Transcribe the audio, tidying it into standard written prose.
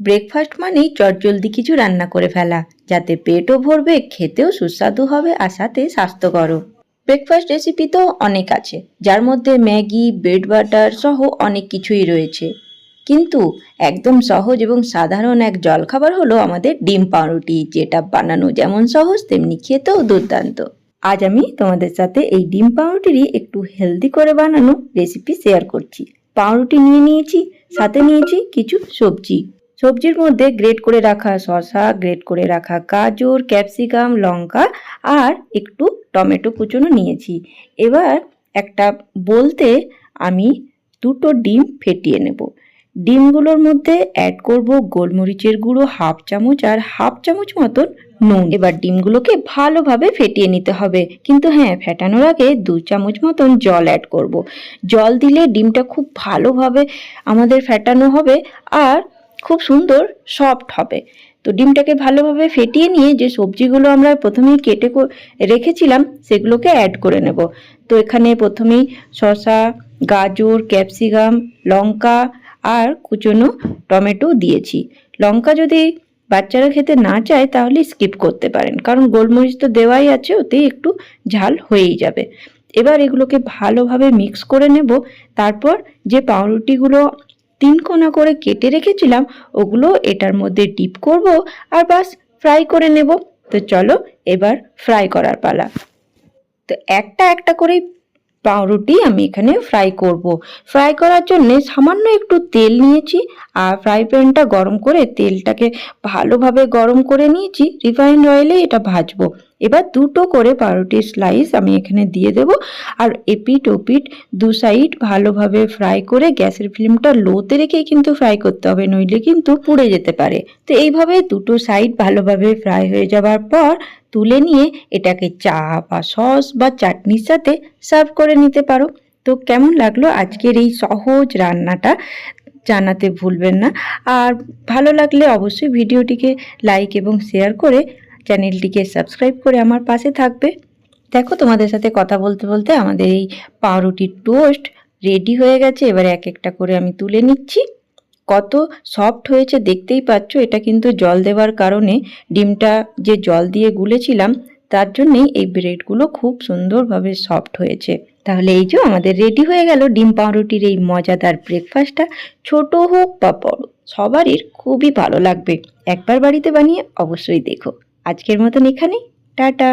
Breakfast মানেই চটজলদি কিছু রান্না করে ফেলা, যাতে পেটও ভরবে, খেতেও সুস্বাদু হবে আর সাথে স্বাস্থ্যকরও। ব্রেকফাস্ট রেসিপি তো অনেক আছে, যার মধ্যে ম্যাগি, ব্রেড বাটার সহ অনেক কিছুই রয়েছে। কিন্তু একদম সহজ এবং সাধারণ এক জলখাবার হলো আমাদের ডিম পাউরুটি, যেটা বানানো যেমন সহজ তেমনি খেতেও দুর্দান্ত। আজ আমি তোমাদের সাথে এই ডিম পাউরুটিরই একটু হেলদি করে বানানো রেসিপি শেয়ার করছি। পাউরুটি নিয়ে নিয়েছি, সাথে নিয়েছি কিছু সবজি। সবজির মধ্যে গ্রেট করে রাখা শসা, গ্রেট করে রাখা গাজর, ক্যাপসিকাম, লঙ্কা আর একটু টমেটো কুচনো নিয়েছি। এবার একটা বলতে আমি দুটো ডিম ফেটিয়ে নেব। ডিমগুলোর মধ্যে অ্যাড করব গোলমরিচের গুঁড়ো হাফ চামচ আর হাফ চামচ মতন নুন। এবার ডিমগুলোকে ভালোভাবে ফেটিয়ে নিতে হবে, কিন্তু হ্যাঁ, ফেটানোর আগে 2 চামচ মতন জল অ্যাড করব। জল দিলে ডিমটা খুব ভালোভাবে আমাদের ফেটানো হবে আর খুব সুন্দর সফট হবে। তো ডিমটাকে ভালোভাবে ফেটিয়ে নিয়ে যে সবজিগুলো আমরা প্রথমেই কেটে রেখেছিলাম সেগুলোকে অ্যাড করে নেব। তো এখানে প্রথমেই শসা, গাজর, ক্যাপসিকাম, লঙ্কা আর কুচনো টমেটো দিয়েছি। লঙ্কা যদি বাচ্চারা খেতে না চায় তাহলে স্কিপ করতে পারেন, কারণ গোলমরিচ তো দেওয়াই আছে, ওতে একটু ঝাল হয়েই যাবে। এবার এগুলোকে ভালোভাবে মিক্স করে নেব। তারপর যে পাউরুটিগুলো 3 কোনা করে কেটে রেখেছিলাম ওগুলো এটার মধ্যে ডিপ করব আর বাস ফ্রাই করে নেব। তো চলো এবার ফ্রাই করার পালা। তো একটা একটা করে পাউরুটি আমি এখানে ফ্রাই করব। ফ্রাই করার জন্য সামান্য একটু তেল নিয়েছি আর ফ্রাই প্যানটা গরম করে তেলটাকে ভালোভাবে গরম করে নিয়েছি। রিফাইন্ড অয়েলে এটা ভাজবো। এবার দুটো করে পাউরুটির স্লাইস আমি এখানে দিয়ে দেব আর এপিট ওপিট দু সাইড ভালোভাবে ফ্রাই করে গ্যাসের ফ্লেমটা লোতে রেখেই কিন্তু ফ্রাই করতে হবে, নইলে কিন্তু পুড়ে যেতে পারে। তো এইভাবে দুটো সাইড ভালোভাবে ফ্রাই হয়ে যাবার পর তুলে নিয়ে এটাকে চা বা সস বা চাটনির সাথে সার্ভ করে নিতে পারো। তো কেমন লাগলো আজকের এই সহজ রান্নাটা জানাতে ভুলবেন না। আর ভালো লাগলে অবশ্যই ভিডিওটিকে লাইক এবং শেয়ার করে চ্যানেলটিকে সাবস্ক্রাইব করে আমার পাশে থাকবে। দেখো, তোমাদের সাথে কথা বলতে বলতে আমাদের এই পাউরুটির টোস্ট রেডি হয়ে গেছে। এবারে এক একটা করে আমি তুলে নিচ্ছি। কত সফট হয়েছে দেখতেই পাচ্ছ। এটা কিন্তু জল দেওয়ার কারণে, ডিমটা যে জল দিয়ে গুলেছিলাম তার জন্যেই এই ব্রেডগুলো খুব সুন্দরভাবে সফট হয়েছে। তাহলে এই যে আমাদের রেডি হয়ে গেল ডিম পাউরুটির এই মজাদার ব্রেকফাস্টটা। ছোট হোক বা বড়, সবারই খুবই ভালো লাগবে। একবার বাড়িতে বানিয়ে অবশ্যই দেখো। আজকের মতন এখানেই, টাটা।